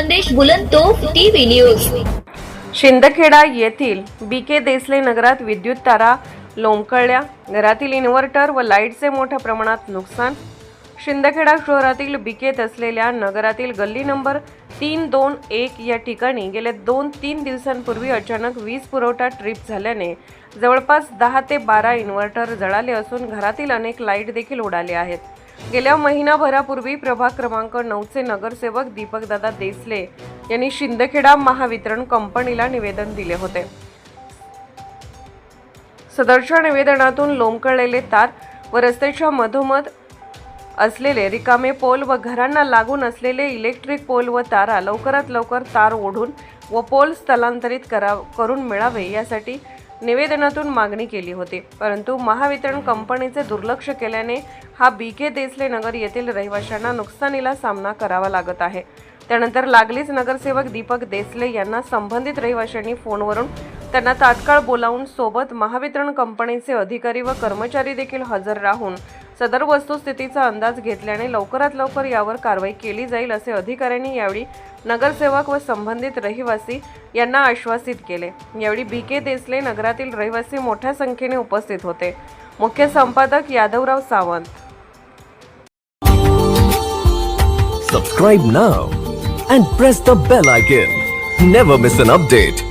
Khandesh Bulandtof TV news. Shindkheda येथील BK Desale नगरात विद्युत तारा लोंबकळल्या, घरातील इन्व्हर्टर व लाईटचे मोठ्या प्रमाणात नुकसान। शिंदखेडा शहरातील बीकेत असलेल्या नगरातील गल्ली नंबर 321 या ठिकाणी गेल्या 2-3 दिवसांपूर्वी अचानक वीज पुरवठा ट्रिप झाल्याने जवळपास 10 ते 12 इन्व्हर्टर जळाले असून घरातील अनेक लाईट देखील उडाले आहेत। गेल्या महिनाभरापूर्वी प्रभाग क्रमांक 9 चे नगरसेवक दीपकदादा देसले यांनी शिंदखेडा महावितरण कंपनीला निवेदन दिले होते। सदरच्या निवेदनातून लोंबकळलेले तार व रस्त्याच्या मधोमध असलेले रिकामे पोल व घरांना लागून असलेले इलेक्ट्रिक पोल व तारा लवकरात लवकर तार ओढून व पोल स्थलांतरित करून मिळावे यासाठी निवेदनातून मागणी केली होती, परंतु महावितरण कंपनीचे दुर्लक्ष केल्याने हा बीके देसले नगर येथील रहिवाशांना नुकसानीला सामना करावा लागत आहे। त्यानंतर लागलीच नगरसेवक दीपक देसले यांना संबंधित रहिवाशांनी फोनवरून त्यांना तात्काळ बोलावून सोबत महावितरण कंपनीचे अधिकारी व कर्मचारी देखील हजर राहून सदर वस्तुस्थितीचा अंदाज घेतल्याने लवकरात लवकर यावर कारवाई केली जाईल असे अधिकाऱ्यांनी यावेळी नगरसेवक व संबंधित रहिवासी यांना आश्वासित केले। यावेळी बीके देसले नगरातील रहिवासी मोठ्या संख्येने उपस्थित होते। मुख्य संपादक Yadavrao Sawant. Subscribe now and press the bell icon. Never miss an update.